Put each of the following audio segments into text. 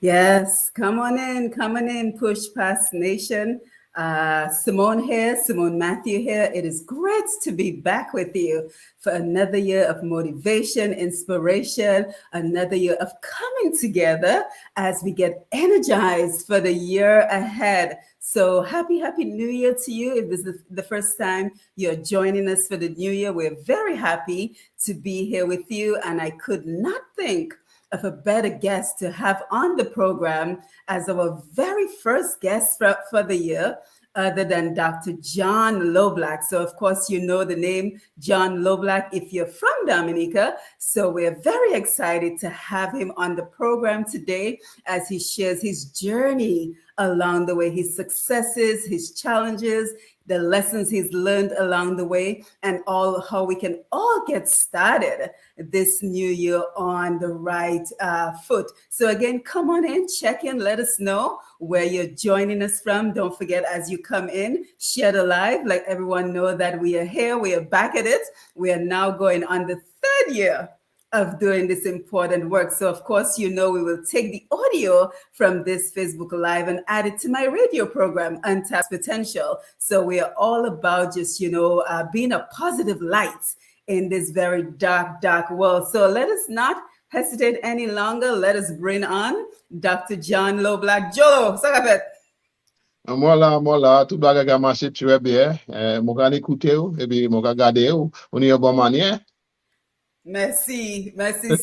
Yes, come on in, Push Past Nation. Simone here, Simone Matthew here. It is great to be back with you for another year of motivation, inspiration, another year of coming together as we get energized for the year ahead. So happy New Year to you. If this is the first time you're joining us for the new year, we're very happy to be here with you. And I could not think of a better guest to have on the program as our very first guest for the year, other than Dr. John Loblack. So, of course, you know the name John Loblack if you're from Dominica. So, we're very excited to have him on the program today as he shares his journey along the way, his successes, his challenges, the lessons he's learned along the way, and all how we can all get started this new year on the right foot. So again, come on in, check in, let us know where you're joining us from. Don't forget, as you come in, share the live, let everyone know that we are here, we are back at it. We are now going on the third year of doing this important work. So of course, you know, we will take the audio from this Facebook Live and add it to my radio program, Untapped Potential. So we are all about just, being a positive light in this very dark world. So let us not hesitate any longer. Let us bring on Dr. John Loblack. Jolo, sakapet. Mola, tout baga marché très bien. Moga écouter ou, et puis moga garder ou, on y a bon manière. Merci.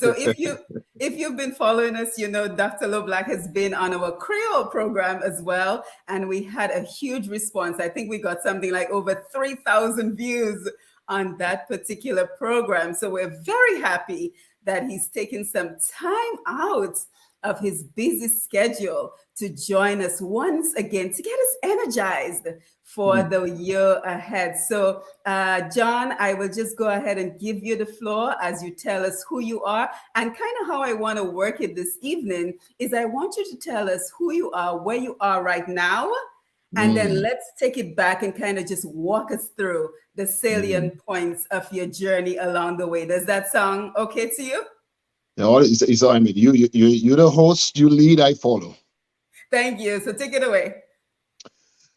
So if you've been following us, you know Dr. Loblack has been on our Creole program as well, and we had a huge response. I think we got something like over 3,000 views on that particular program. So we're very happy that he's taken some time out of his busy schedule to join us once again to get us energized for the year ahead. So, John, I will just go ahead and give you the floor as you tell us who you are. And kind of how I want to work it this evening is I want you to tell us who you are, where you are right now, and then let's take it back and kind of just walk us through the salient points of your journey along the way. Does that sound okay to you? No, it's I mean, you're the host, you lead, I follow. Thank you. So take it away.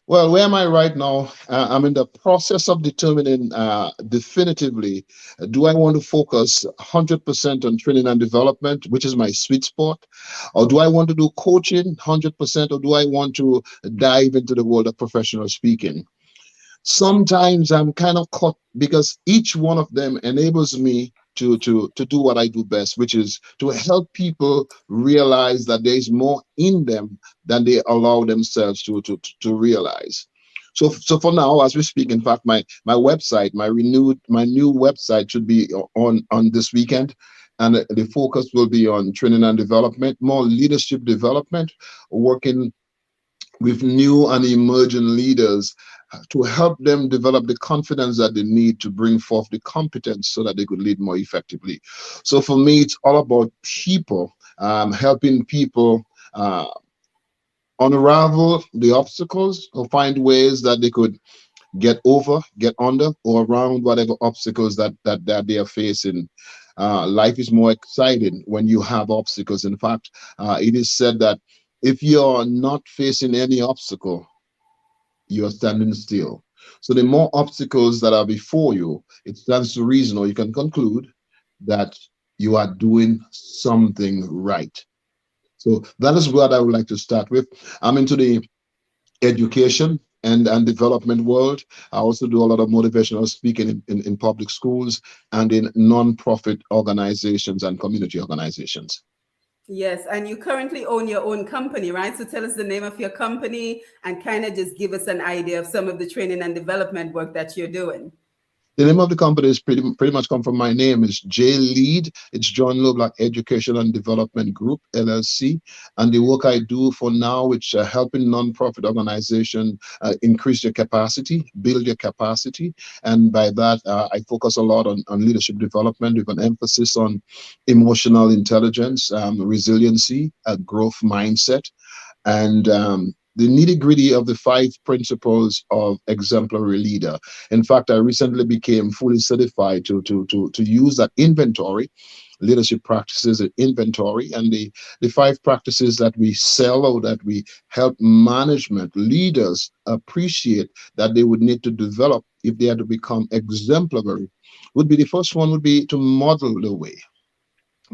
Well, where am I right now? I'm in the process of determining definitively, do I want to focus 100% on training and development, which is my sweet spot, or do I want to do coaching 100%, or do I want to dive into the world of professional speaking? Sometimes I'm kind of caught because each one of them enables me to do what I do best, which is to help people realize that there is more in them than they allow themselves to realize. So for now, as we speak, in fact, my website, my new website should be on this weekend. And the focus will be on training and development, more leadership development, working with new and emerging leaders to help them develop the confidence that they need to bring forth the competence so that they could lead more effectively. So for me, it's all about people, helping people unravel the obstacles or find ways that they could get over, get under, or around whatever obstacles that they are facing. Life is more exciting when you have obstacles. In fact, it is said that if you're not facing any obstacle, you're standing still. So the more obstacles that are before you, it stands to reason, or you can conclude that you are doing something right. So that is what I would like to start with. I'm into the education and development world. I also do a lot of motivational speaking in public schools and in non-profit organizations and community organizations. Yes, and you currently own your own company, right? So tell us the name of your company and kind of just give us an idea of some of the training and development work that you're doing. The name of the company is pretty much come from my name. It's J-Lead. It's John Loblack Education and Development Group, LLC. And the work I do for now, which helping nonprofit organization increase their capacity, build their capacity. And by that, I focus a lot on leadership development with an emphasis on emotional intelligence, resiliency, a growth mindset, and the nitty-gritty of the 5 principles of exemplary leader. In fact, I recently became fully certified to use that inventory leadership practices and inventory, and the five practices that we sell or that we help management leaders appreciate that they would need to develop if they are to become exemplary would be the first one would be to model the way,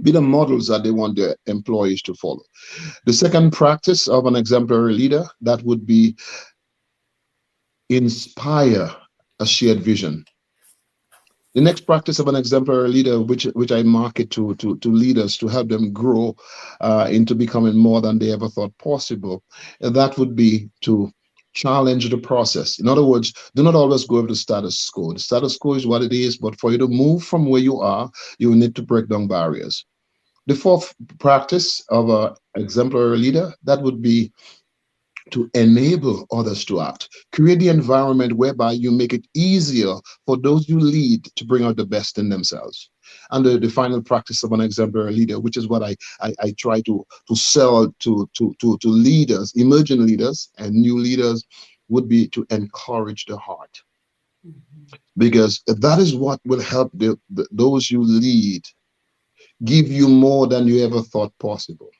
be the models that they want their employees to follow. The second practice of an exemplary leader that would be inspire a shared vision. The next practice of an exemplary leader, which I market to leaders to help them grow into becoming more than they ever thought possible, that would be to challenge the process. In other words, do not always go with the status quo. The status quo is what it is, but for you to move from where you are, you need to break down barriers. The fourth practice of an exemplary leader, that would be to enable others to act. Create the environment whereby you make it easier for those you lead to bring out the best in themselves. And the final practice of an exemplary leader, which is what I try to sell to leaders, emerging leaders and new leaders, would be to encourage the heart. Because that is what will help those you lead give you more than you ever thought possible.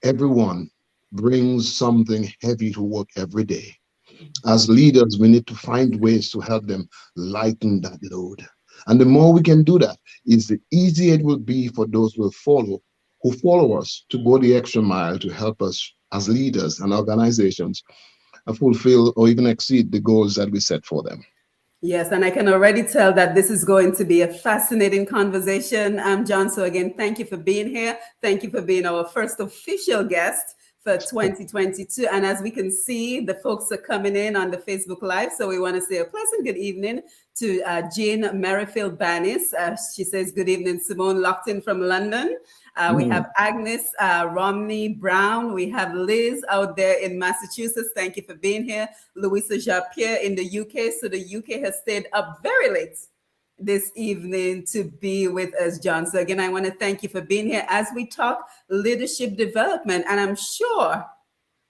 Everyone brings something heavy to work every day. As leaders, we need to find ways to help them lighten that load. And the more we can do that, is the easier it will be for those who follow us to go the extra mile to help us as leaders and organizations fulfill or even exceed the goals that we set for them. Yes, and I can already tell that this is going to be a fascinating conversation. John, so again, thank you for being here. Thank you for being our first official guest for 2022. And as we can see, the folks are coming in on the Facebook Live. So we want to say a pleasant good evening to Jane Merrifield Banis. She says, good evening, Simone, locked in from London. We have Agnes Romney Brown. We have Liz out there in Massachusetts. Thank you for being here. Louisa Japierre in the UK. So the UK has stayed up very late this evening to be with us, John. So again, I want to thank you for being here as we talk leadership development. And I'm sure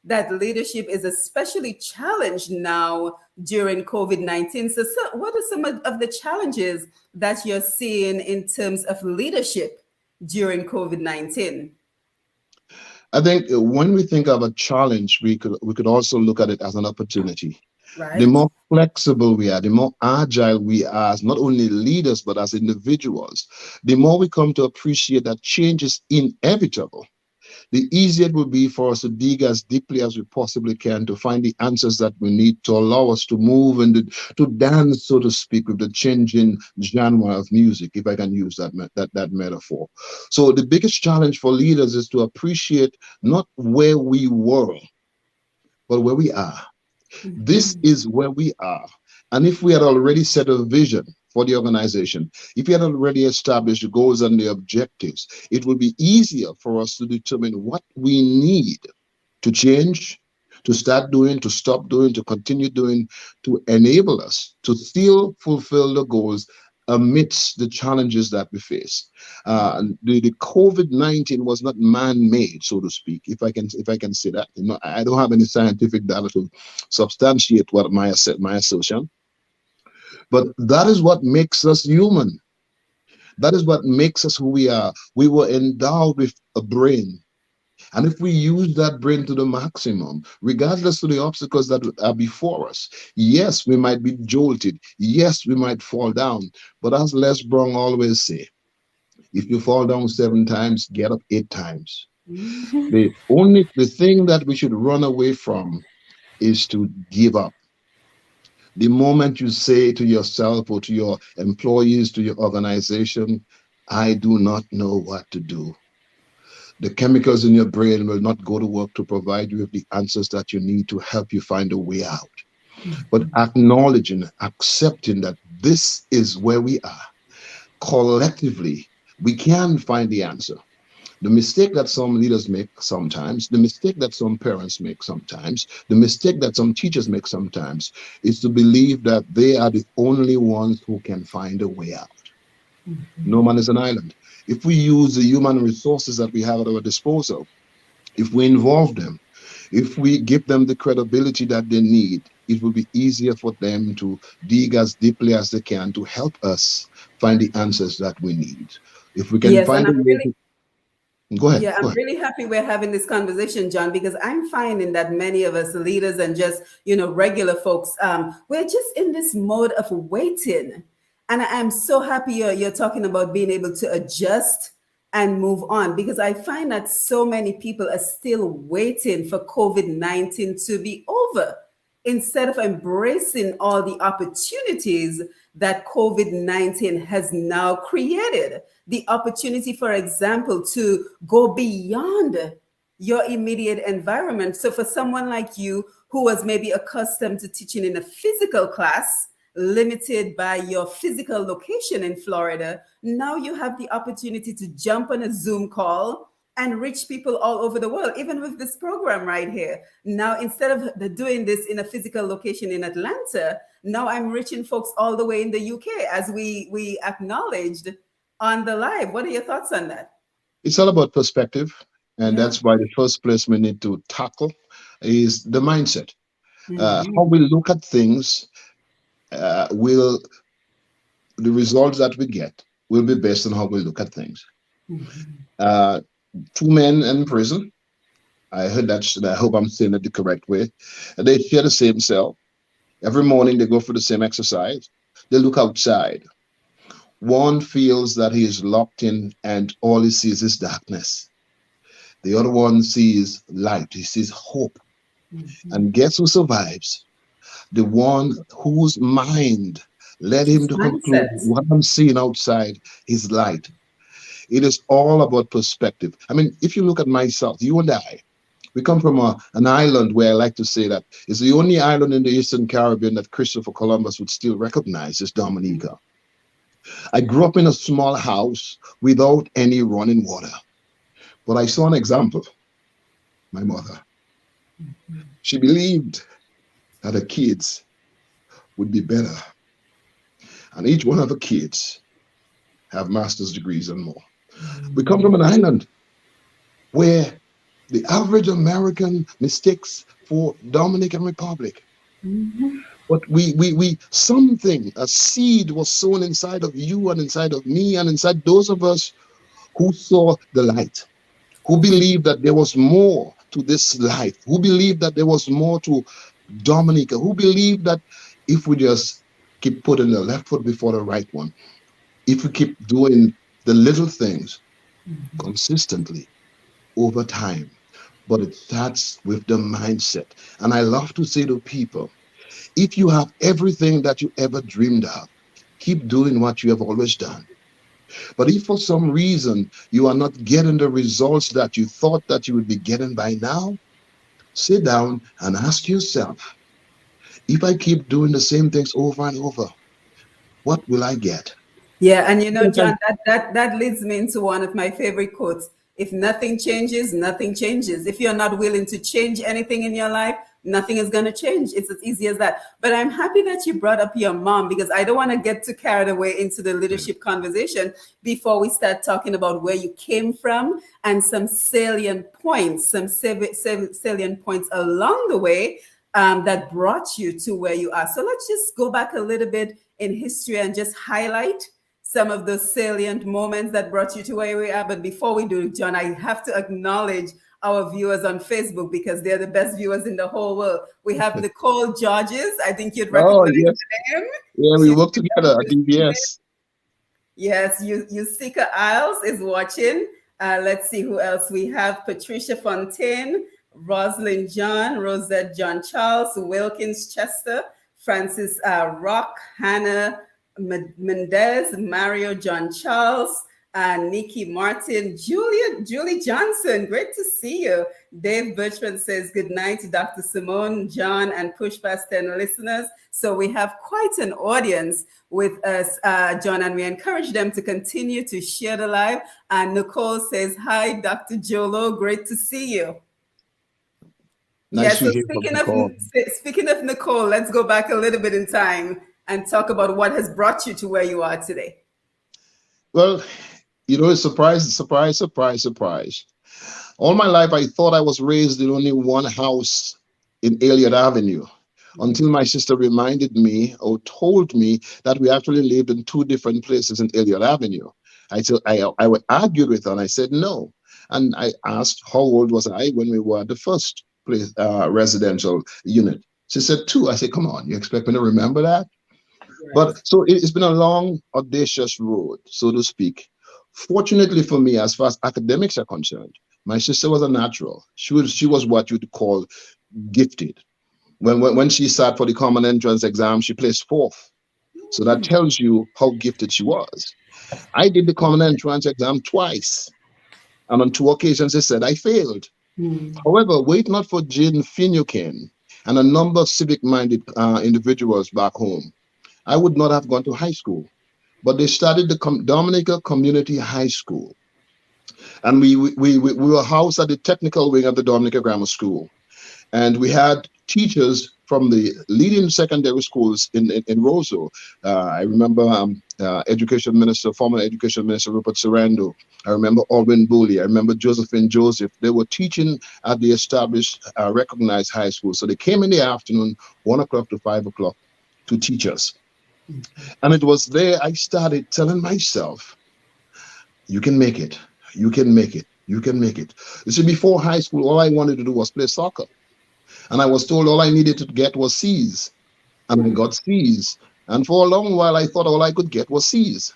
that leadership is especially challenged now during COVID-19. So what are some of the challenges that you're seeing in terms of leadership during COVID-19? I think when we think of a challenge, we could also look at it as an opportunity. Right. The more flexible we are, the more agile we are as not only leaders, but as individuals, the more we come to appreciate that change is inevitable. The easier it will be for us to dig as deeply as we possibly can to find the answers that we need to allow us to move and to dance, so to speak, with the changing genre of music, if I can use that metaphor. So the biggest challenge for leaders is to appreciate not where we were, but where we are. This is where we are. And if we had already set a vision for the organization, if we had already established the goals and the objectives, it would be easier for us to determine what we need to change, to start doing, to stop doing, to continue doing, to enable us to still fulfill the goals amidst the challenges that we face. The COVID-19 was not man-made, so to speak, if I can say that. I don't have any scientific data to substantiate what my assertion, but that is what makes us human. That is what makes us who we are. We were endowed with a brain. And if we use that brain to the maximum, regardless of the obstacles that are before us, yes, we might be jolted. Yes, we might fall down. But as Les Brown always say, if you fall down 7 times, get up 8 times. The thing that we should run away from is to give up. The moment you say to yourself or to your employees, to your organization, I do not know what to do, the chemicals in your brain will not go to work to provide you with the answers that you need to help you find a way out. But acknowledging, accepting that this is where we are, collectively, we can find the answer. The mistake that some leaders make sometimes, the mistake that some parents make sometimes, the mistake that some teachers make sometimes is to believe that they are the only ones who can find a way out. No man is an island. If we use the human resources that we have at our disposal, if we involve them, if we give them the credibility that they need, it will be easier for them to dig as deeply as they can to help us find the answers that we need. If we can Yes, and find a I'm way really, to, go ahead, yeah, go I'm ahead. really happy we're having this conversation, John, because I'm finding that many of us leaders and just, you know, regular folks, we're just in this mode of waiting. And I'm so happy you're talking about being able to adjust and move on, because I find that so many people are still waiting for COVID-19 to be over instead of embracing all the opportunities that COVID-19 has now created. The opportunity, for example, to go beyond your immediate environment. So, for someone like you who was maybe accustomed to teaching in a physical class, limited by your physical location in Florida, now you have the opportunity to jump on a Zoom call and reach people all over the world, even with this program right here. Now, instead of doing this in a physical location in Atlanta, now I'm reaching folks all the way in the UK, as we acknowledged on the live. What are your thoughts on that? It's all about perspective. And Yeah. that's why the first place we need to tackle is the mindset. How Mhm. we look at things will, the results that we get will be based on how we look at things. Mhm. Uh, Two men in prison. I heard that. I hope I'm saying it the correct way. They share the same cell. Every morning they go for the same exercise. They look outside. One feels that he is locked in and all he sees is darkness. The other one sees light, he sees hope. Mhm. And guess who survives? The one whose mind led him It's to conclude mindset. what I'm seeing outside is light. It is all about perspective. I mean, if you look at myself, you and I, we come from an island where I like to say that it's the only island in the Eastern Caribbean that Christopher Columbus would still recognize is Dominica. I grew up in a small house without any running water, but I saw an example. My mother, she believed that her kids would be better, and each one of her kids have master's degrees and more. We come from an island where the average American mistakes for Dominican Republic. Mhm. But we something, a seed was sown inside of you and inside of me and inside those of us who saw the light, who believed that there was more to this life, who believed that there was more to Dominica, who believed that if we just keep putting the left foot before the right one, if we keep doing the little things consistently over time, but it starts with the mindset. And I love to say to people, if you have everything that you ever dreamed of, keep doing what you have always done. But if for some reason you are not getting the results that you thought that you would be getting by now, sit down and ask yourself, if I keep doing the same things over and over, what will I get? Yeah, and you know, Yes, John, that leads me into one of my favorite quotes. If nothing changes, nothing changes. If you're not willing to change anything in your life, nothing is going to change. It's as easy as that. But I'm happy that you brought up your mom, because I don't want to get too carried away into the leadership conversation before we start talking about where you came from and some salient points, salient points along the way that brought you to where you are. So let's just go back a little bit in history and just highlight some of the salient moments that brought you to where we are. But before we do, John, I have to acknowledge our viewers on Facebook, because they're the best viewers in the whole world. We have Nicole Georges. I think you'd oh, recognize yes. the name. Yeah, we She's work together at DBS. Yes, Yusika Isles is watching. Let's see who else we have. Patricia Fontaine, Rosalind John, Rosette John Charles, Wilkins Chester, Francis Rock, Hannah Mendez, Mario John Charles, Nikki Martin, Julie Johnson. Great to see you. Dave Bertrand says good night to Dr. Simone, John, and Push Past 10 listeners. So we have quite an audience with us, John, and we encourage them to continue to share the live. And Nicole says, hi, Dr. Jolo, great to see you. Yeah, Nice to so hear from the call. speaking of Nicole, let's go back a little bit in time and talk about what has brought you to where you are today. Well, surprise, surprise, surprise, surprise. All my life, I thought I was raised in only one house in Elliott Avenue until my sister reminded me or told me that we actually lived in two different places in Elliott Avenue. I would argue with her, and I said no. And I asked how old was I when we were at the first place, residential unit. She said 2. I said, come on, you expect me to remember that? Right. But so it's been a long, audacious road, so to speak. Fortunately for me, as far as academics are concerned, my sister was a natural. She was what you'd call gifted. When she sat for the common entrance exam, she placed 4th. So that tells you how gifted she was. I did the common entrance exam twice, and on 2 occasions they said I failed. Hmm. However, wait not for Jaden Finucane and a number of civic-minded individuals back home, I would not have gone to high school. But they started the Dominica Community High School, and we were housed at the technical wing of the Dominica Grammar School, and we had teachers from the leading secondary schools in Roseau. I remember Education Minister, former Education Minister Rupert Sarando. I remember Alwyn Booley. I remember Josephine Joseph. They were teaching at the established, recognized high school. So they came in the afternoon, 1 o'clock to 5 o'clock, to teach us. And it was there I started telling myself, you can make it. You can make it. You can make it. You see, before high school, all I wanted to do was play soccer. And I was told all I needed to get was C's. And I got C's. And for a long while, I thought all I could get was C's.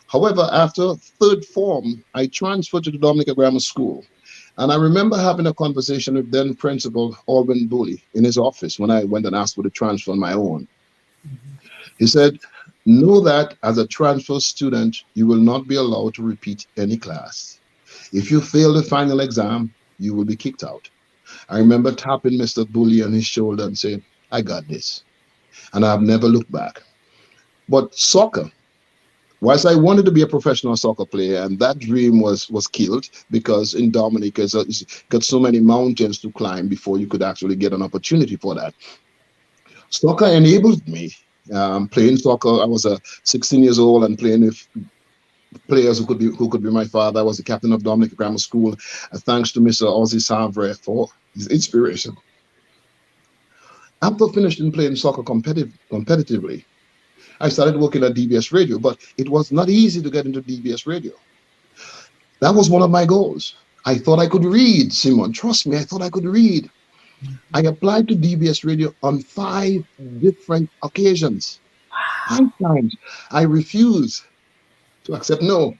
However, after third form, I transferred to the Dominica Grammar School. And I remember having a conversation with then Principal Alwyn Booley in his office when I went and asked for the transfer on my own. He said, know that as a transfer student, you will not be allowed to repeat any class. If you fail the final exam, you will be kicked out. I remember tapping Mr. Booley on his shoulder and saying, I got this. And I've never looked back. But soccer, whilst I wanted to be a professional soccer player, and that dream was killed because in Dominica, it's got so many mountains to climb before you could actually get an opportunity for that. Soccer enabled me. Playing soccer, I was 16 years old and playing with players who could be my father. I was the captain of Dominica Grammar School. Thanks to Mr. Ozzy Savre for his inspiration. After finishing playing soccer competitively, I started working at DBS Radio, but it was not easy to get into DBS Radio. That was one of my goals. I thought I could read, Simon. Trust me, I thought I could read. I applied to DBS Radio on 5 different occasions. 5 times. I refused to accept no.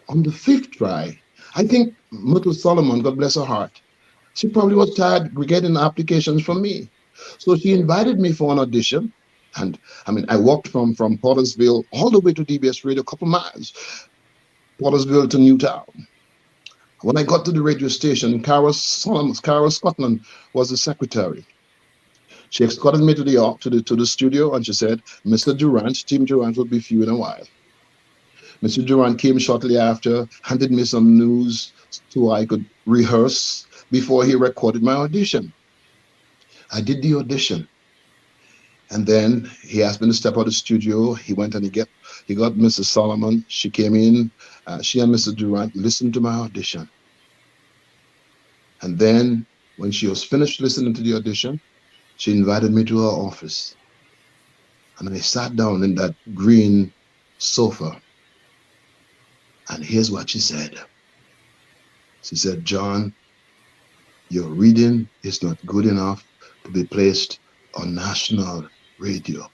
On the 5th try, I think Myrtle Solomon, God bless her heart, she probably was tired getting applications from me. So she invited me for an audition. And I mean, I walked from Pottersville all the way to DBS Radio, a couple miles, Pottersville to Newtown. When I got to the radio station, Carol Scotland was the secretary. She escorted me to the studio, and she said, Mr. Durant, Tim Durant will be with you in a while. Mr. Durant came shortly after, handed me some news so I could rehearse before he recorded my audition. I did the audition. And then he asked me to step out of the studio. He went and he got Mrs. Solomon. She came in. She and Mr. Durant listened to my audition. And then when she was finished listening to the audition, she invited me to her office. And I sat down in that green sofa. And here's what she said. She said, John, your reading is not good enough to be placed on national radio.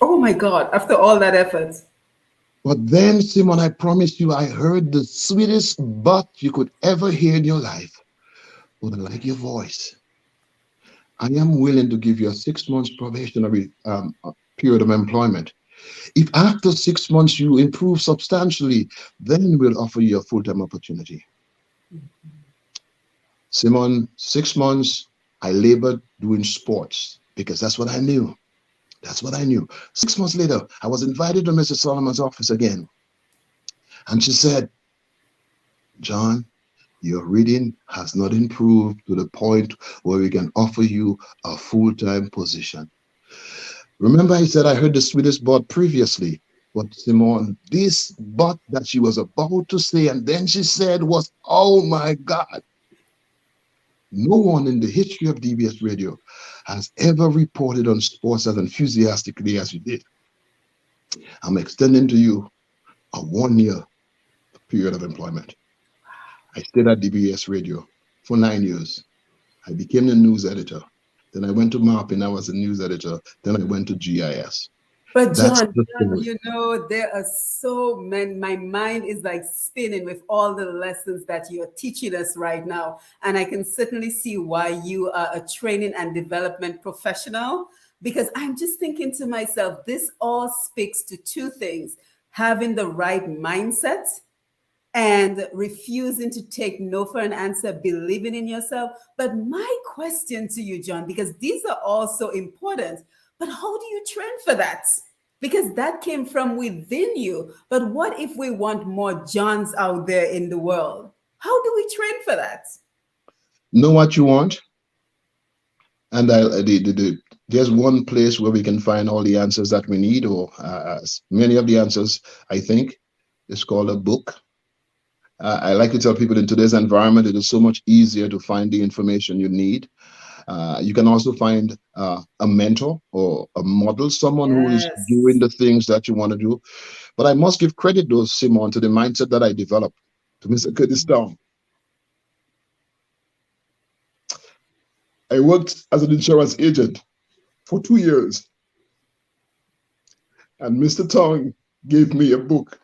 Oh my God, after all that effort. But then, Simon, I promise you, I heard the sweetest but you could ever hear in your life. But I like your voice. I am willing to give you a 6 months probationary period of employment. If after 6 months you improve substantially, then we'll offer you a full-time opportunity. Simon, 6 months, I labored doing sports because that's what I knew. That's what I knew. 6 months later, I was invited to Mrs. Solomon's office again. And she said, John, your reading has not improved to the point where we can offer you a full-time position. Remember, I said I heard the sweetest but previously. But Simone, this but that she was about to say, and then she said was, oh my God. No one in the history of DBS Radio has ever reported on sports as enthusiastically as you did. I'm extending to you a 1 year period of employment. I stayed at DBS Radio for 9 years. I became the news editor. Then I went to Marpin. I was a news editor. Then I went to GIS. But That's the John, story. there are so many. My mind is like spinning with all the lessons that you're teaching us right now. And I can certainly see why you are a training and development professional. Because I'm just thinking to myself, this all speaks to two things: having the right mindset and refusing to take no for an answer, believing in yourself. But my question to you, John, because these are all so important, but how do you train for that? Because that came from within you. But what if we want more Johns out there in the world? How do we train for that? Know what you want, and there's one place where we can find all the answers that we need, or many of the answers, I think, is called a book. I like to tell people in today's environment, it is so much easier to find the information you need. You can also find a mentor or a model, someone who is doing Yes. the things that you want to do. But I must give credit, though, Simon, to the mindset that I developed, to Mr. Curtis Town. I worked as an insurance agent for 2 years, and Mr. Tong gave me a book,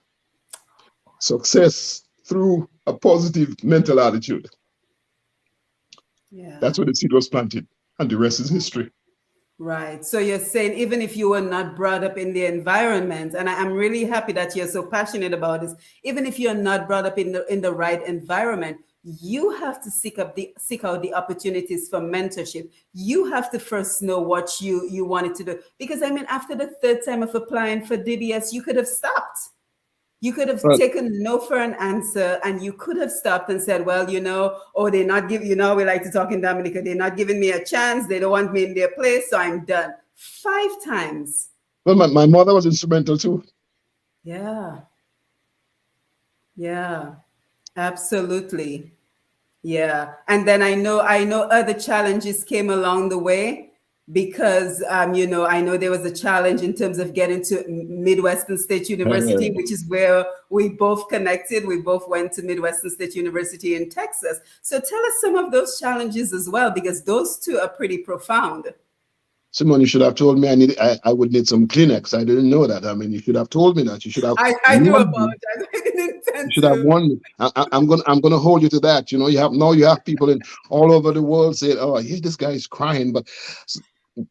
Success Through a Positive Mental Attitude. Yeah. That's where the seed was planted, and the rest is history. Right. So you're saying even if you were not brought up in the environment, and I'm really happy that you're so passionate about this, even if you're not brought up in the right environment, you have to seek out the opportunities for mentorship. You have to first know what you wanted to do. Because I mean, after the third time of applying for DBS, you could have stopped. You could have Well, taken no for an answer, and you could have stopped and said, well, oh, they're not giving, we like to talk in Dominica, they're not giving me a chance. They don't want me in their place, so I'm done. 5 times. well, my mother was instrumental too. Yeah. Yeah. Absolutely. Yeah. And then I know other challenges came along the way because I know there was a challenge in terms of getting to Midwestern State University, which is where we both connected. We both went to Midwestern State University in Texas. So tell us some of those challenges as well, because those two are pretty profound. Simon, you should have told me I would need some Kleenex. I didn't know that. I mean, you should have told me that. You should have I do warned me. apologize. I didn't You intend should have to. warned me. I'm gonna hold you to that. You have people in all over the world saying, "Oh, here this guy is crying," but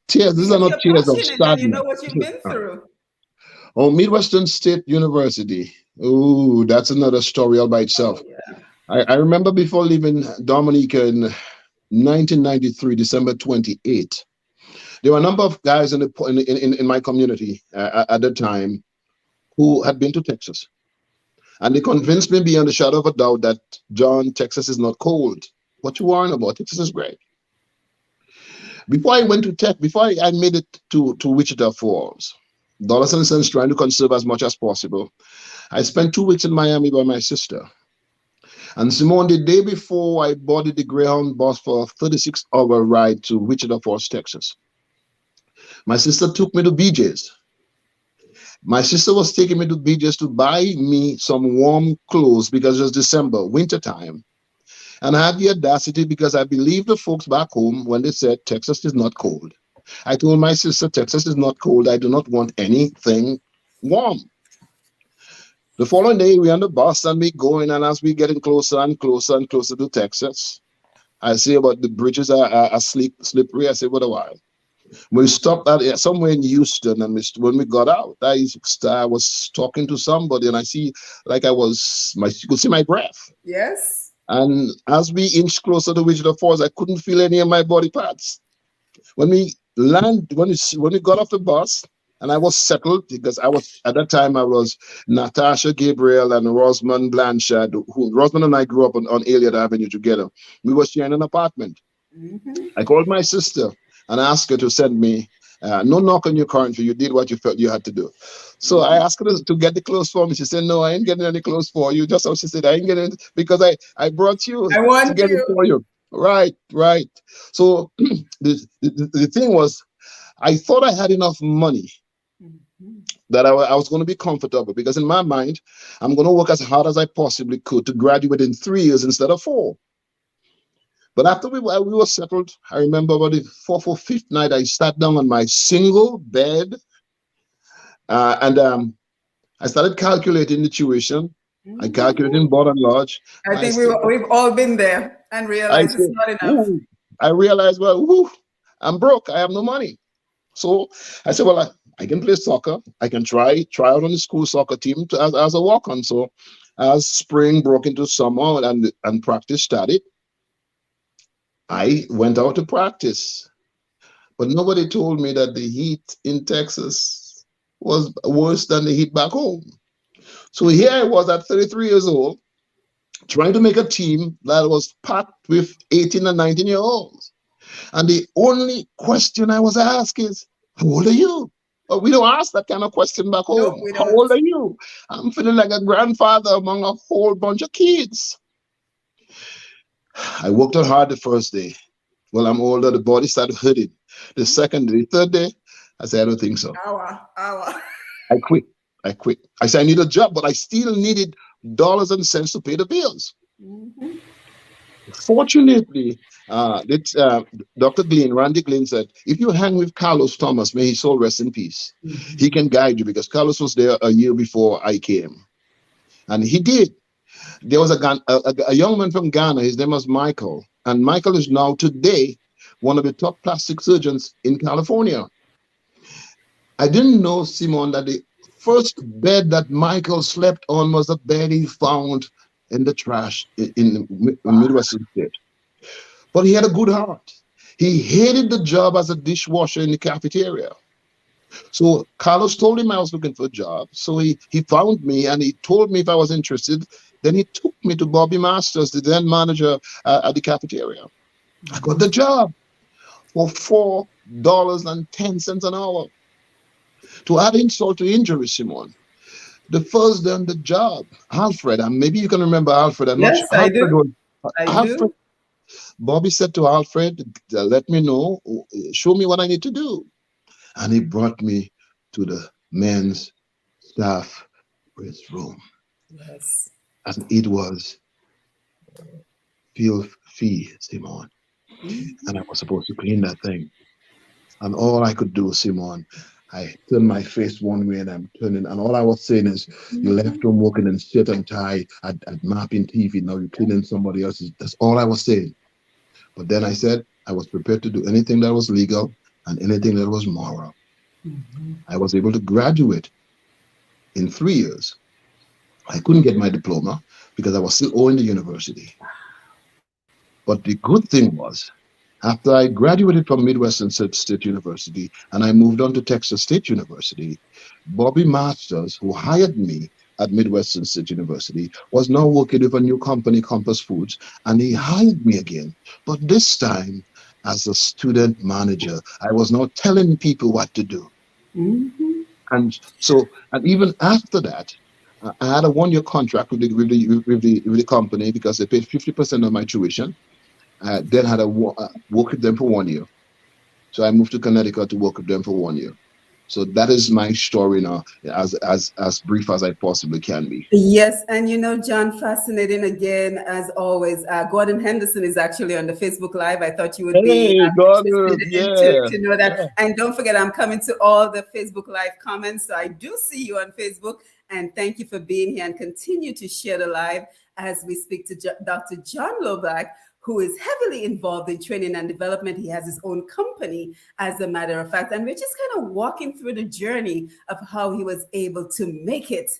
tears. These are Because not you're tears of passionate and you sadness. know what you've been through. Oh, Midwestern State University. Oh, that's another story all by itself. Oh, yeah. I remember before leaving Dominica in 1993, December 28th. There were a number of guys in my community at the time who had been to Texas. And they convinced me beyond a shadow of a doubt that, John, Texas is not cold. What you worrying about? Texas is great. Before I went to Tech, before I made it to Wichita Falls, dollars and cents trying to conserve as much as possible, I spent 2 weeks in Miami by my sister. And Simone, the day before, I boarded the Greyhound bus for a 36-hour ride to Wichita Falls, Texas. My sister took me to BJ's. My sister was taking me to BJ's to buy me some warm clothes because it was December, winter time. And I had the audacity because I believe the folks back home when they said Texas is not cold. I told my sister, Texas is not cold. I do not want anything warm. The following day, we on the bus and we going, and as we getting closer and closer and closer to Texas, I see about the bridges are slippery. I say, what a while. We stopped at somewhere in Houston, and when we got out, I was talking to somebody, and I see like you could see my breath. Yes. And as we inched closer to Wichita Falls, I couldn't feel any of my body parts. When we got off the bus, and I was settled because at that time I was Natasha Gabriel and Rosamond Blanchard, who Rosamond and I grew up on Elliott Avenue together. We were sharing an apartment. Mm-hmm. I called my sister and asked her to send me no knock on your currency. You did what you felt you had to do. So I asked her to get the clothes for me. She said, no, I ain't getting any clothes for you. Just how she said, I ain't getting it because I brought you I to want get it you. for you. Right. So the thing was, I thought I had enough money Mhm. that I was going to be comfortable, because in my mind, I'm going to work as hard as I possibly could to graduate in 3 years instead of 4. But after we were settled, I remember about the fourth or fifth night, I sat down on my single bed, and I started calculating the tuition. I calculated in board and lodge. I think we've all been there and I realized it's said, not enough. ooh, I realized, well, ooh, I'm broke. I have no money. So I said, well, I can play soccer. I can try out on the school soccer team as a walk-on. So as spring broke into summer and practice started, I went out to practice. But nobody told me that the heat in Texas was worse than the heat back home. So here I was at 33 years old, trying to make a team that was packed with 18 and 19-year-olds. And the only question I was asked is, how old are you? Well, we don't ask that kind of question back No, home. we How don't. old are you? I'm feeling like a grandfather among a whole bunch of kids. I worked out hard the first day. Well, I'm older, the body started hurting. The second day, the third day, I said, I don't think so. Hour. I quit. I said, I need a job, but I still needed dollars and cents to pay the bills. Mm-hmm. Fortunately, Dr. Glenn, Randy Glenn said, if you hang with Carlos Thomas, may his soul rest in peace, he can guide you, because Carlos was there a year before I came. And he did. There was a young man from Ghana. His name was Michael. And Michael is now today one of the top plastic surgeons in California. I didn't know, Simon, that the first bed that Michael slept on was a bed he found in the trash in Midwestern state. But he had a good heart. He hated the job as a dishwasher in the cafeteria. So Carlos told him I was looking for a job. So he found me and he told me if I was interested. Then he took me to Bobby Masters, the then manager at the cafeteria. I got the job for $4.10 an hour. To add insult to injury, Simon, the first day on the job, Alfred, and maybe you can remember Alfred. I'm not Yes, sure. I do. I Alfred, do. Bobby said to Alfred, let me know, show me what I need to do. And he brought me to the men's staff room. Yes. And it was filthy, Simon. Mm-hmm. And I was supposed to clean that thing. And all I could do, Simon, I turned my face one way and I'm turning, and all I was saying is, you left home working in shirt and tie at mapping TV. Now you're cleaning somebody else's. That's all I was saying. But then I said I was prepared to do anything that was legal and anything that was moral. Mm-hmm. I was able to graduate in 3 years. I couldn't get my diploma because I was still owing the university. But the good thing was, after I graduated from Midwestern State University and I moved on to Texas State University, Bobby Masters, who hired me at Midwestern State University, was now working with a new company, Compass Foods, and he hired me again. But this time, as a student manager, I was now telling people what to do. Mm-hmm. And so, and even after that, I had a 1-year contract with the company because they paid 50% of my tuition. Then had work with them for 1 year. So I moved to Connecticut to work with them for 1 year. So that is my story now, as brief as I possibly can be. Yes, and John, fascinating again as always. Gordon Henderson is actually on the Facebook Live. I thought you would be Hey, interested God, in to, yeah, to know that. yeah. And don't forget, I'm coming to all the Facebook Live comments, so I do see you on Facebook. And thank you for being here and continue to share the live as we speak to Dr. John Loblack, who is heavily involved in training and development. He has his own company, as a matter of fact. And we're just kind of walking through the journey of how he was able to make it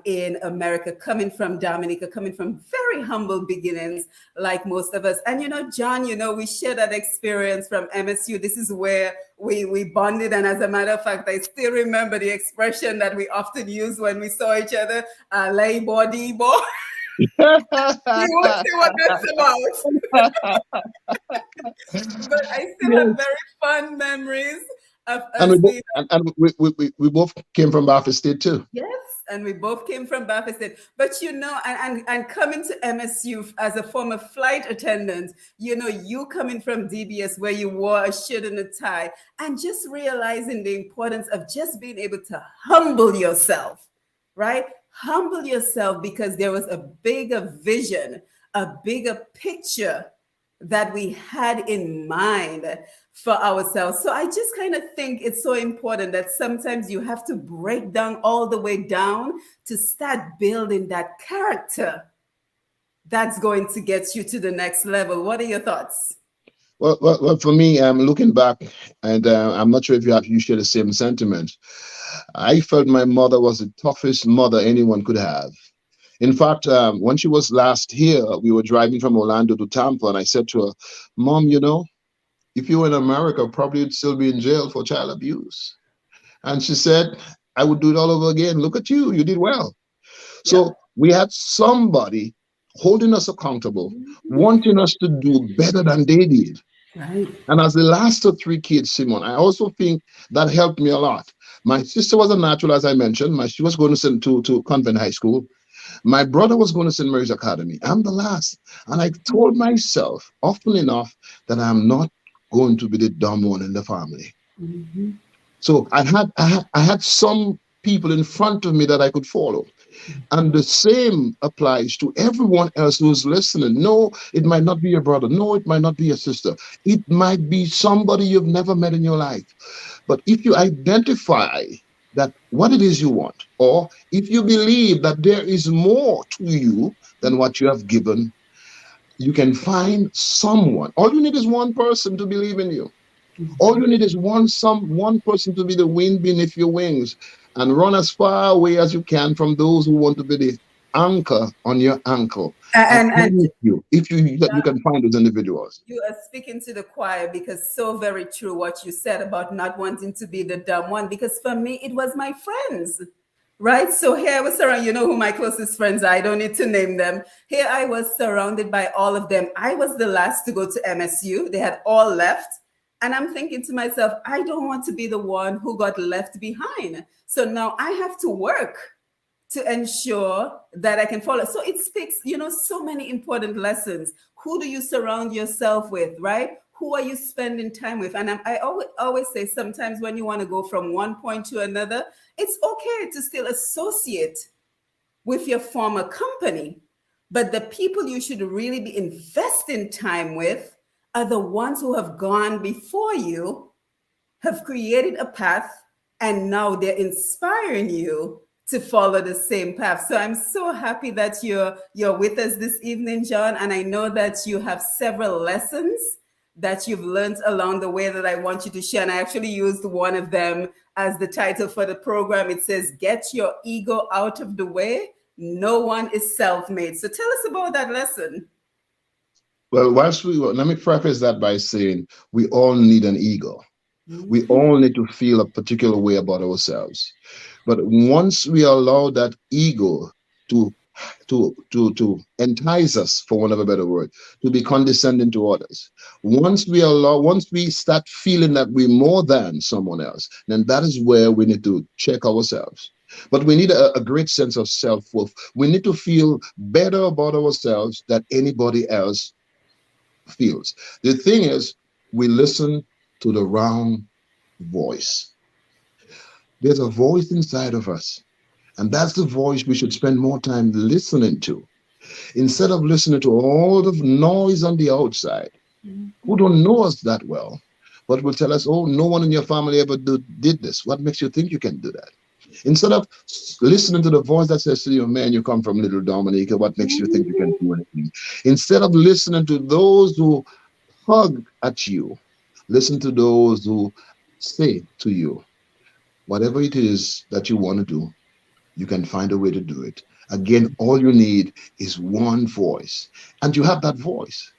in America, coming from Dominica, coming from very humble beginnings, like most of us. And John, we share that experience from MSU. This is where we bonded. And as a matter of fact, I still remember the expression that we often use when we saw each other, lay body boy. You would see what that's about. But I still have Yes. very fun memories of And us being. we both came from Baffin State too. Yes, and we both came from Bath State. But and coming to MSU as a former flight attendant, you coming from DBS where you wore a shirt and a tie, and just realizing the importance of just being able to humble yourself, right? Humble yourself because there was a bigger vision, a bigger picture that we had in mind for ourselves. So I just kind of think it's so important that sometimes you have to break down all the way down to start building that character that's going to get you to the next level. What are your thoughts? Well, for me, looking back, and I'm not sure if you share the same sentiment. I felt my mother was the toughest mother anyone could have. In fact, when she was last here, we were driving from Orlando to Tampa, and I said to her, "Mom, if you were in America, probably you'd still be in jail for child abuse." And she said, "I would do it all over again. Look at you. You did well." Yeah. So we had somebody holding us accountable, wanting us to do better than they did. Right. And as the last of three kids, Simon, I also think that helped me a lot. My sister was a natural, as I mentioned. She was going to Convent High School. My brother was going to St. Mary's Academy. I'm the last. And I told myself often enough that I'm not going to be the dumb one in the family. Mm-hmm. So I had some people in front of me that I could follow. And the same applies to everyone else who's listening. No, it might not be your brother. No, it might not be your sister. It might be somebody you've never met in your life. But if you identify that what it is you want, or if you believe that there is more to you than what you have given, you can find someone. All you need is one person to believe in you. All you need is one person to be the wind beneath your wings, and run as far away as you can from those who want to be the anchor on your ankle. And If you can find those individuals. You are speaking to the choir, because so very true what you said about not wanting to be the dumb one. Because for me, it was my friends, right? So here I was surrounded, who my closest friends are. I don't need to name them. Here I was surrounded by all of them. I was the last to go to MSU. They had all left. And I'm thinking to myself, I don't want to be the one who got left behind. So now I have to work to ensure that I can follow. So it speaks, so many important lessons. Who do you surround yourself with, right? Who are you spending time with? And I always say, sometimes when you want to go from one point to another, it's okay to still associate with your former company. But the people you should really be investing time with are the ones who have gone before you, have created a path, and now they're inspiring you to follow the same path. So I'm so happy that you're with us this evening, John. And I know that you have several lessons that you've learned along the way that I want you to share. And I actually used one of them as the title for the program. It says, "Get your ego out of the way. No one is self-made." So tell us about that lesson. Well, let me preface that by saying we all need an ego. We all need to feel a particular way about ourselves. But once we allow that ego to entice us, for want of a better word, to be condescending to others, once we start feeling that we're more than someone else, then that is where we need to check ourselves. But we need a great sense of self-worth. We need to feel better about ourselves than anybody else feels. The thing is, we listen to the wrong voice. There's a voice inside of us, and that's the voice we should spend more time listening to, instead of listening to all the noise on the outside, who don't know us that well, but will tell us, "Oh, no one in your family ever did this. What makes you think you can do that?" Instead of listening to the voice that says to you, "Man, you come from Little Dominica. What makes you think you can do anything?" Instead of listening to those who hug at you, listen to those who say to you, whatever it is that you want to do, you can find a way to do it. Again, all you need is one voice. And you have that voice,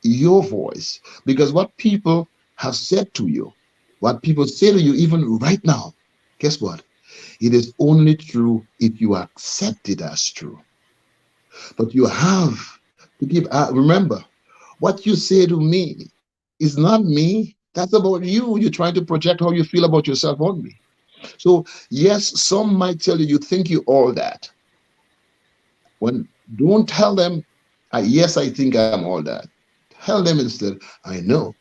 your voice. Because what people have said to you, what people say to you even right now, guess what? It is only true if you accept it as true. But you have to give, remember, what you say to me is not me. That's about you. You're trying to project how you feel about yourself on me. So, yes, some might tell you you think you all that. When don't tell them, yes, I think I'm all that. Tell them instead, I know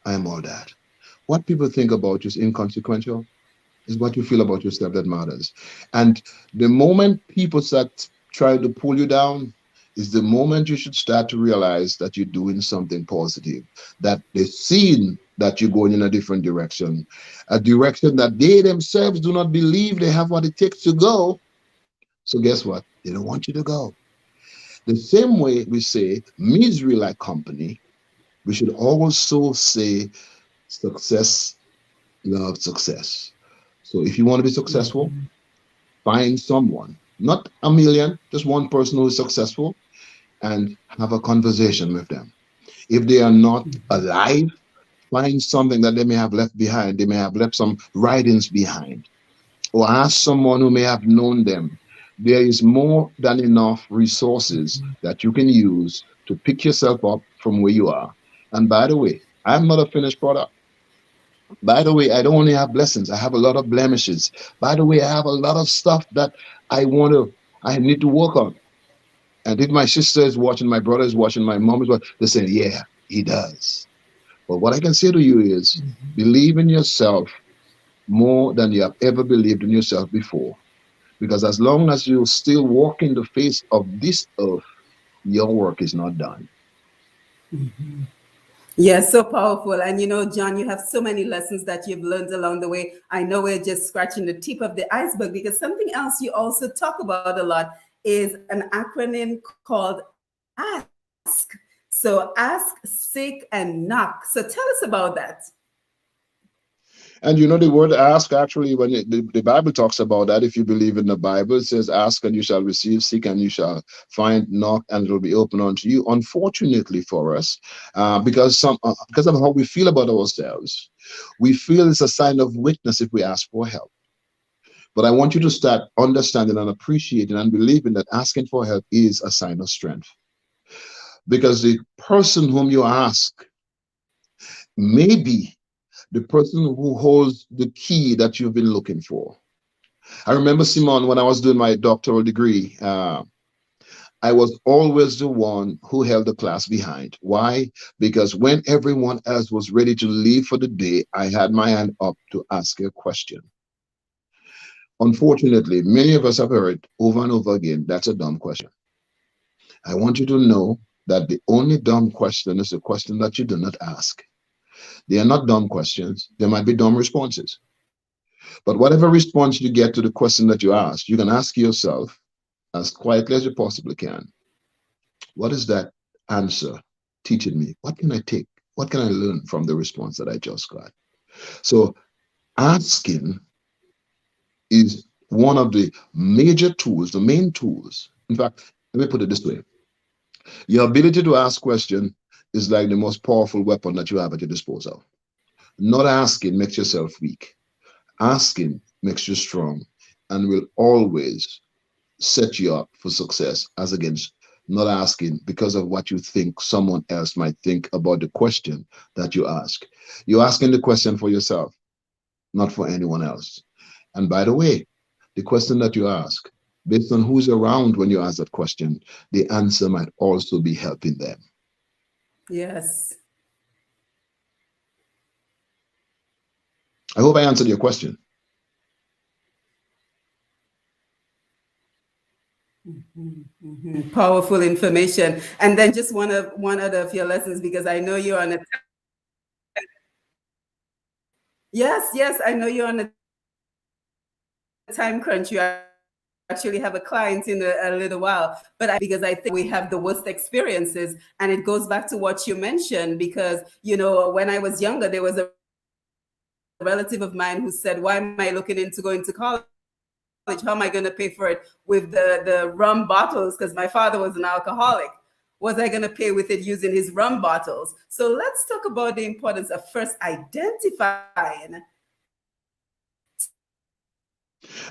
I am all that. What people think about you is inconsequential. Is what you feel about yourself that matters. And the moment people start trying to pull you down is the moment you should start to realize that you're doing something positive, that they've seen that you're going in a different direction, a direction that they themselves do not believe they have what it takes to go. So guess what? They don't want you to go. The same way we say misery like company, we should also say success loves success. So if you want to be successful, Mhm. find someone, not a million, just one person who is successful, and have a conversation with them. If they are not alive, find something that they may have left behind. They may have left some writings behind, or ask someone who may have known them. There is more than enough resources that you can use to pick yourself up from where you are. And by the way, I'm not a finished product. By the way, I don't only have blessings, I have a lot of blemishes. By the way, I have a lot of stuff that I need to work on. And if my sister is watching, my brother is watching, my mom is watching, they say, yeah, he does. But what I can say to you is believe in yourself more than you have ever believed in yourself before. Because as long as you still walk in the face of this earth, your work is not done. Yes, so powerful. And John, you have so many lessons that you've learned along the way. I know we're just scratching the tip of the iceberg because something else you also talk about a lot is an acronym called ASK. So ask, seek, and knock. So tell us about that. And you know, the word ask actually, when the Bible talks about that, if you believe in the Bible, it says, ask and you shall receive, seek and you shall find, knock and it will be open unto you. Unfortunately for us, because of how we feel about ourselves, we feel it's a sign of weakness if we ask for help. But I want you to start understanding and appreciating and believing that asking for help is a sign of strength. Because the person whom you ask may be the person who holds the key that you've been looking for. I remember, Simon, when I was doing my doctoral degree, I was always the one who held the class behind. Why? Because when everyone else was ready to leave for the day, I had my hand up to ask a question. Unfortunately, many of us have heard over and over again, that's a dumb question. I want you to know that the only dumb question is the question that you do not ask. They are not dumb questions, they might be dumb responses. But whatever response you get to the question that you ask, you can ask yourself as quietly as you possibly can, what is that answer teaching me? What can I take? What can I learn from the response that I just got? So asking is one of the major tools, the main tools. In fact, let me put it this way. Your ability to ask questions is like the most powerful weapon that you have at your disposal. Not asking makes yourself weak. Asking makes you strong and will always set you up for success as against not asking because of what you think someone else might think about the question that you ask. You're asking the question for yourself, not for anyone else. And by the way, the question that you ask, based on who's around when you ask that question, the answer might also be helping them. Yes. I hope I answered your question. Powerful information. And then just one other of your lessons because I know you're on a yes, I know you're on a time crunch. You actually have a client in a little while. But I just want to say because I think we have the worst experiences, and it goes back to what you mentioned. Because when I was younger, there was a relative of mine who said, "Why am I looking into going to college? How am I going to pay for it with the rum bottles? Because my father was an alcoholic. Was I going to pay with it using his rum bottles?" So let's talk about the importance of first identifying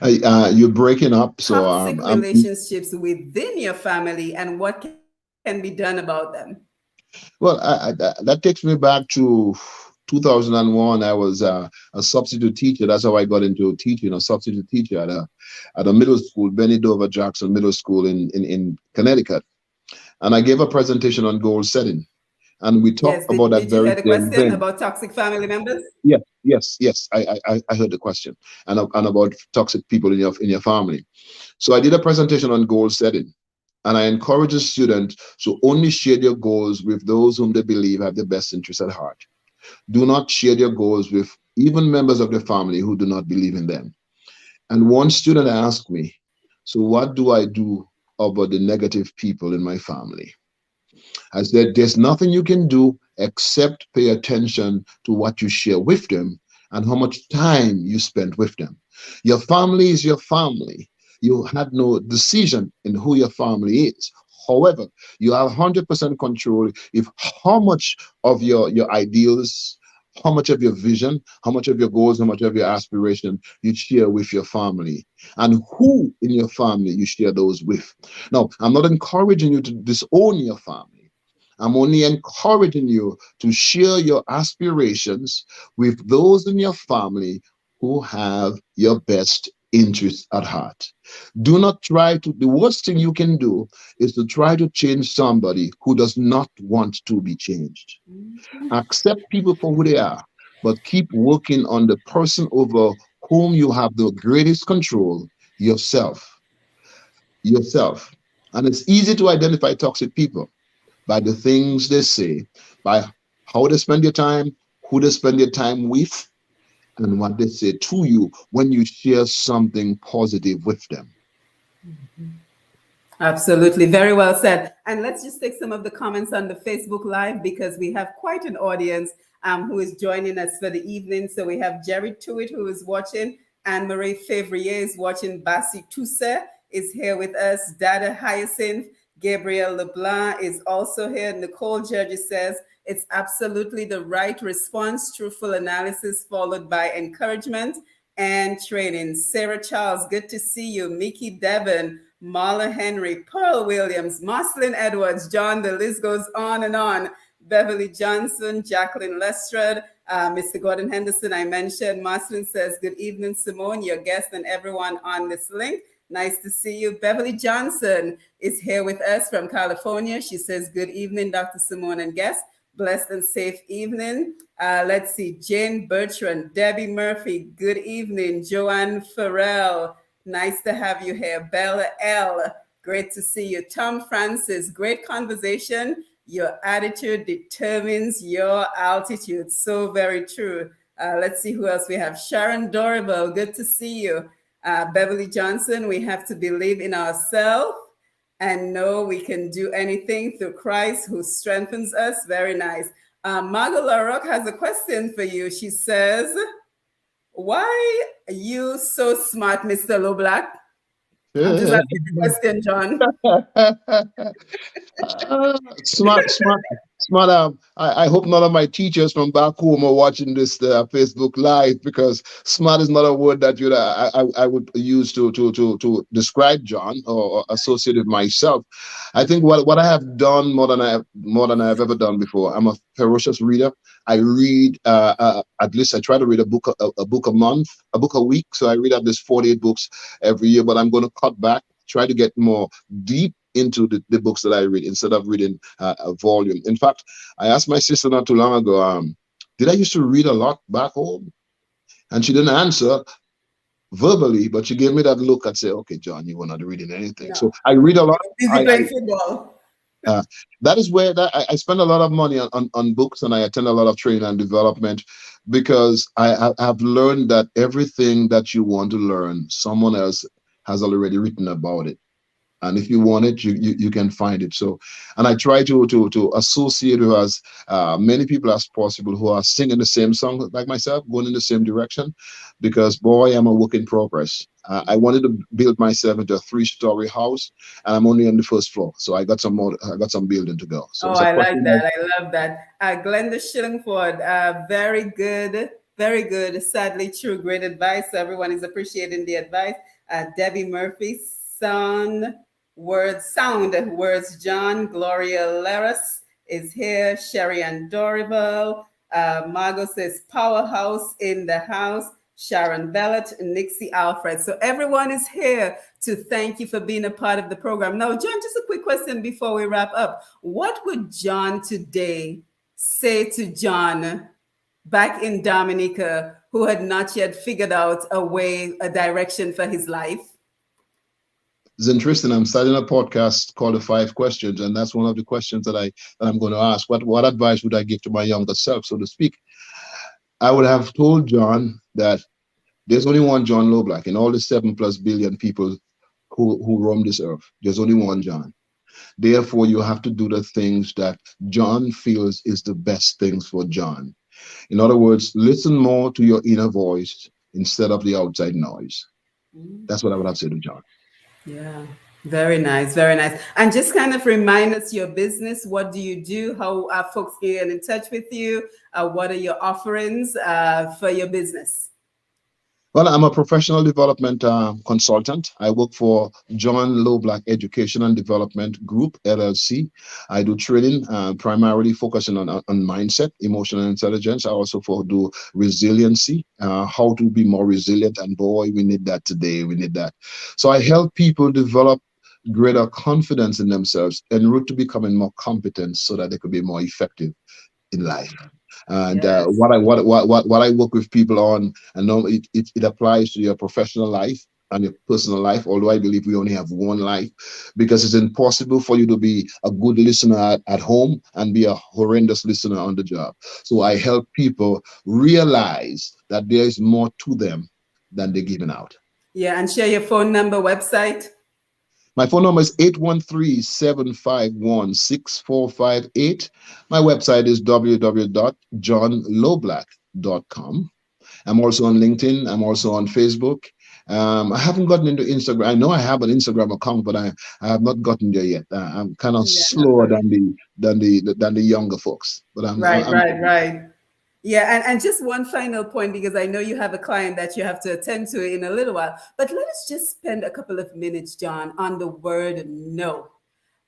You're breaking up, so toxic relationships within your family and what can be done about them. well. That takes me back to 2001, I was a substitute teacher. That's how I got into teaching, a substitute teacher at a middle school, Benny Dover Jackson Middle School in Connecticut. And I gave a presentation on goal setting. And we Yes. talked about that Did you very hear the same question thing. about toxic family members? Yes, yes, yes. I heard the question, and about toxic people in your family. So I did a presentation on goal setting, and I encourage a student to only share their goals with those whom they believe have the best interest at heart. Do not share their goals with even members of the family who do not believe in them. And one student asked me, so what do I do about the negative people in my family? I said, there's nothing you can do except pay attention to what you share with them and how much time you spend with them. Your family is your family. You had no decision in who your family is. However, you have 100% control if how much of your ideals, how much of your vision, how much of your goals, how much of your aspiration you share with your family, and who in your family you share those with. Now, I'm not encouraging you to disown your family. I'm only encouraging you to share your aspirations with those in your family who have your best interests at heart. Do not try to, the worst thing you can do is to try to change somebody who does not want to be changed. Accept people for who they are, but keep working on the person over whom you have the greatest control, yourself. Yourself. And it's easy to identify toxic people by the things they say, by how they spend their time, who they spend their time with, and what they say to you when you share something positive with them. Absolutely. Very well said. And let's just take some of the comments on the Facebook Live because we have quite an audience who is joining us for the evening. So we have Jerry Tuitt who is watching, Anne Marie Fevrier is watching, Basi Tousse is here with us, Dada Hyacinth, Gabriel Leblanc is also here. Nicole Judges says it's absolutely the right response, truthful analysis followed by encouragement and training. Sarah Charles, good to see you. Mickey Devon, Marla Henry, Pearl Williams, Moslin Edwards, John, the list goes on and on. Beverly Johnson, Jacqueline Lestrade, Mr. Gordon Henderson, I mentioned. Moslin says, good evening, Simone, your guest, and everyone on this link. Nice to see you. Beverly Johnson is here with us from California. She says, good evening, Dr. Simone and guest. Blessed and safe evening. Let's see, Jane Bertrand, Debbie Murphy, good evening. Joanne Farrell, nice to have you here. Bella L, great to see you. Tom Francis, great conversation. Your attitude determines your altitude. So very true. Let's see who else we have. Sharon Dorable, good to see you. Beverly Johnson, we have to believe in ourselves and know we can do anything through Christ who strengthens us. Very nice. Margot LaRoque has a question for you. She says, why are you so smart, Mr. Loblack? I'm just asking the question, John. Smart, smart, smart. I hope none of my teachers from back home are watching this Facebook Live, because smart is not a word that I would use to describe John or associate with myself. I think what I have done more than I have ever done before. I'm a ferocious reader. I read at least I try to read a book a month, a book a week. So I read at least 48 books every year. But I'm going to cut back, try to get more deep into the books that I read instead of reading a volume. In fact, I asked my sister not too long ago, did I used to read a lot back home? And she didn't answer verbally, but she gave me that look and say, okay, John, you were not reading anything. No. So I read a lot. Busy playing football. That is where I spend a lot of money on books, and I attend a lot of training and development, because I've learned that everything that you want to learn, someone else has already written about it. And if you want it, you can find it. So, and I try to associate with as many people as possible who are singing the same song like myself, going in the same direction, because boy, I'm a work in progress. I wanted to build myself into a 3-story house, and I'm only on the first floor. So I got some more. I got some building to go. So it's a I like question that. I love that. Glenda Shillingford, very good, very good. Sadly true. Great advice. Everyone is appreciating the advice. Debbie Murphy, sound words. John Gloria Laris is here. Sherry Ann Dorival. Margot says, powerhouse in the house. Sharon Bellet, Nixie Alfred. So everyone is here to thank you for being a part of the program. Now, John, just a quick question before we wrap up. What would John today say to John back in Dominica who had not yet figured out a way, a direction for his life? It's interesting. I'm starting a podcast called The Five Questions, and that's one of the questions that I'm going to ask. What advice would I give to my younger self, so to speak? I would have told John that there's only one John Loblack in all the 7+ billion people who roam this earth. There's only one John. Therefore, you have to do the things that John feels is the best things for John. In other words, listen more to your inner voice instead of the outside noise. That's what I would have said to John. Yeah, very nice, very nice. And just kind of remind us your business. What do you do? How are folks get in touch with you? What are your offerings for your business? Well, I'm a professional development consultant. I work for John Loblack Education and Development Group, LLC. I do training primarily focusing on mindset, emotional intelligence. I also do resiliency, how to be more resilient. And boy, we need that today. We need that. So I help people develop greater confidence in themselves en route to becoming more competent so that they could be more effective in life. And Yes. what I work with people on, I know it applies to your professional life and your personal life, although I believe we only have one life, because it's impossible for you to be a good listener at home and be a horrendous listener on the job. So I help people realize that there is more to them than they're giving out. Yeah, and share your phone number, website. My phone number is 813-751-6458. My website is www.johnloblack.com. I'm also on LinkedIn. I'm also on Facebook. I haven't gotten into Instagram. I know I have an Instagram account, but I have not gotten there yet. I'm kind of Yeah, no slower problem. than the younger folks. But Right, I'm right, right. Yeah, and just one final point, because I know you have a client that you have to attend to in a little while. But let us just spend a couple of minutes, John, on the word no.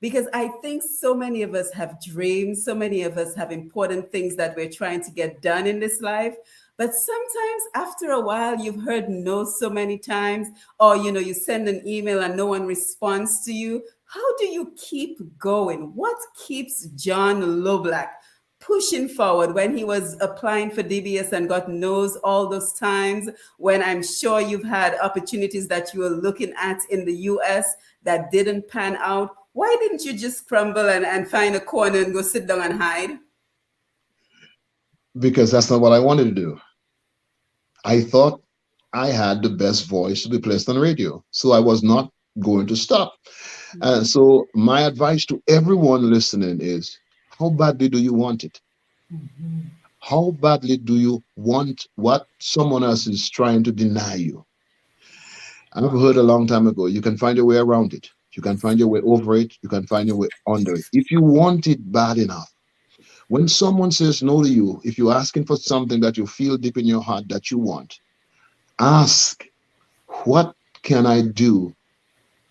Because I think so many of us have dreams, so many of us have important things that we're trying to get done in this life. But sometimes after a while, you've heard no so many times, or you send an email and no one responds to you. How do you keep going? What keeps John Loblack pushing forward when he was applying for DBS and got no's all those times, when I'm sure you've had opportunities that you were looking at in the US that didn't pan out? Why didn't you just crumble and find a corner and go sit down and hide? Because that's not what I wanted to do. I thought I had the best voice to be placed on radio, so I was not going to stop. And Mhm. so my advice to everyone listening is, how badly do you want it? Mhm. How badly do you want what someone else is trying to deny you? I've heard a long time ago, you can find your way around it. You can find your way over it. You can find your way under it. If you want it bad enough, when someone says no to you, if you're asking for something that you feel deep in your heart that you want, ask, what can I do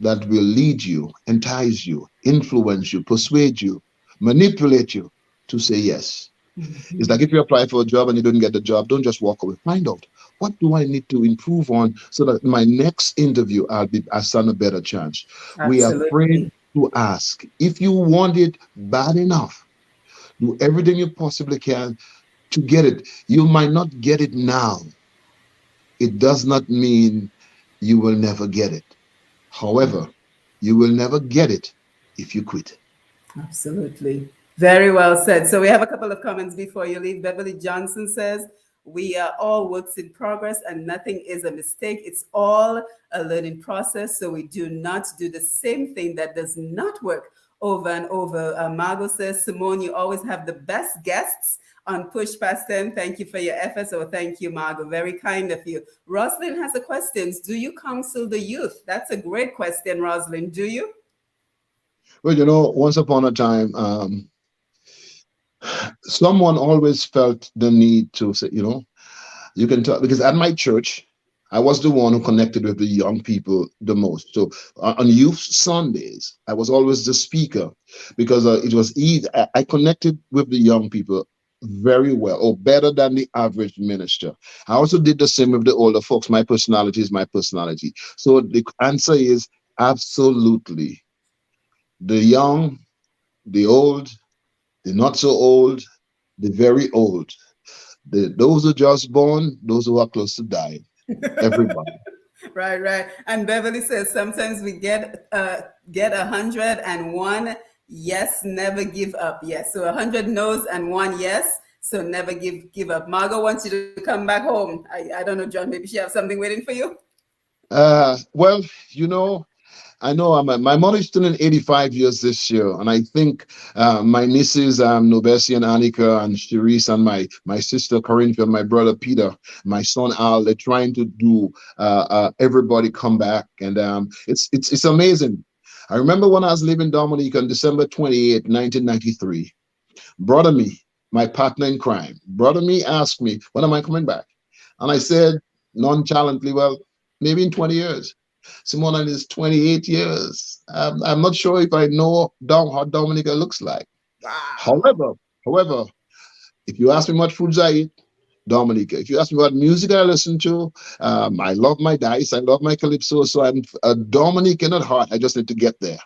that will lead you, entice you, influence you, persuade you, manipulate you to say yes? It's like Mhm. if you apply for a job and you don't get the job, don't just walk away. Find out, what do I need to improve on so that my next interview I stand a better chance. We are afraid Absolutely. to ask. If you want it bad enough, do everything you possibly can to get it. You might not get it now. It does not mean you will never get it. However, you will never get it if you quit. Absolutely. Very well said. So we have a couple of comments before you leave. Beverly Johnson says, we are all works in progress and nothing is a mistake. It's all a learning process. So we do not do the same thing that does not work over and over. Margot says, Simone, you always have the best guests on Push Past 10. Thank you for your efforts. Oh, thank you, Margot. Very kind of you. Rosalind has a question. Do you counsel the youth? That's a great question, Rosalind. Do you? Well, once upon a time, someone always felt the need to say, you can tell, because at my church, I was the one who connected with the young people the most. So on youth Sundays, I was always the speaker because it was easy. I connected with the young people very well, or better than the average minister. I also did the same with the older folks. My personality is my personality. So the answer is absolutely. The young, the old, the not so old, the very old, those who just born, those who are close to dying, everybody. Right, right. And Beverly says sometimes we get 101 yes, never give up. Yes, so 100 no's and one yes. So never give up. Margot wants you to come back home. I don't know, John. Maybe she have something waiting for you. Well, you know, I know my mother is turning 85 years this year, and I think my nieces, Nobesi and Annika and Cherise, and my sister Corinthia, and my brother Peter, my son Al, they're trying to do everybody come back, and it's amazing. I remember when I was living in Dominica on December 28, 1993. Brother me, my partner in crime, brother me asked me, when am I coming back? And I said nonchalantly, well, maybe in 20 years. Simona is 28 years. I'm not sure if I know how Dominica looks like. Wow. However, if you ask me what foods I eat, Dominica. If you ask me what music I listen to, I love my dice, I love my calypso. So I'm a Dominican at heart. I just need to get there.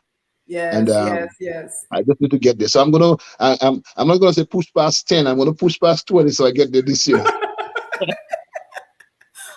And Yes, yes, yes. I just need to get there. So I'm not gonna say push past 10. I'm gonna push past 20 so I get there this year.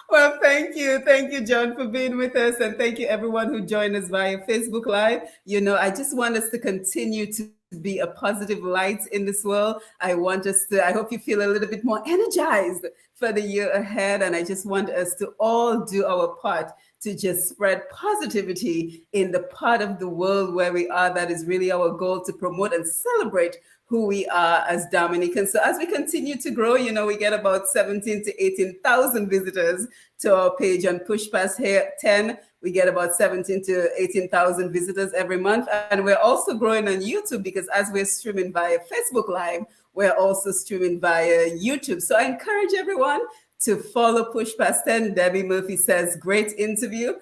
Well, thank you. Thank you, John, for being with us. And thank you, everyone who joined us via Facebook Live. You know, I just want us to continue to be a positive light in this world. I hope you feel a little bit more energized for the year ahead. And I just want us to all do our part to just spread positivity in the part of the world where we are. That is really our goal, to promote and celebrate who we are as Dominicans. So as we continue to grow, you know, we get about 17 to 18,000 visitors to our page on Push Past Here 10. We get about 17 to 18,000 visitors every month. And we're also growing on YouTube, because as we're streaming via Facebook Live, we're also streaming via YouTube. So I encourage everyone to follow Push Past 10. Debbie Murphy says, great interview.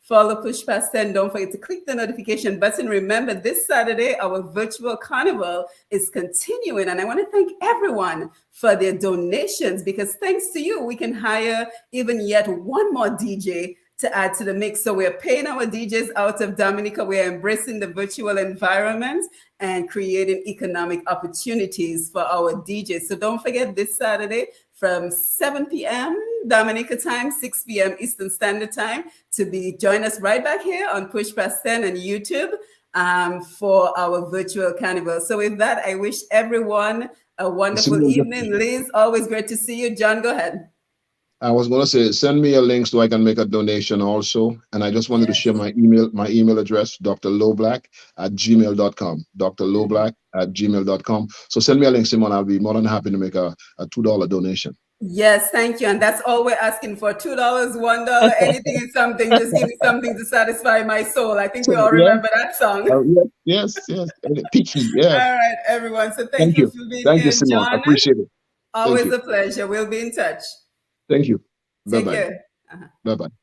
Follow Push Past 10. Don't forget to click the notification button. Remember, this Saturday, our virtual carnival is continuing. And I want to thank everyone for their donations, because thanks to you, we can hire even yet one more DJ to add to the mix. So we're paying our DJs out of Dominica. We're embracing the virtual environment and creating economic opportunities for our DJs. So don't forget, this Saturday from 7 p.m. Dominica time, 6 p.m. Eastern Standard Time, to join us right back here on Push Past 10 and YouTube for our virtual carnival. So with that, I wish everyone a wonderful evening. Liz, always great to see you. John, go ahead. I was going to say, send me a link so I can make a donation also. And I just wanted to share my email address, drloblack@gmail.com, drloblack@gmail.com. So send me a link, Simon. I'll be more than happy to make a $2 donation. Yes, thank you. And that's all we're asking for. $2, $1, anything is something. Just give me something to satisfy my soul. I think we all remember that song. Yes. Picky, yeah. All right, everyone. So thank you for being Thank you, here, Simon. John. Appreciate it. Always a pleasure. We'll be in touch. Thank you. Take Bye-bye. care. Bye-bye.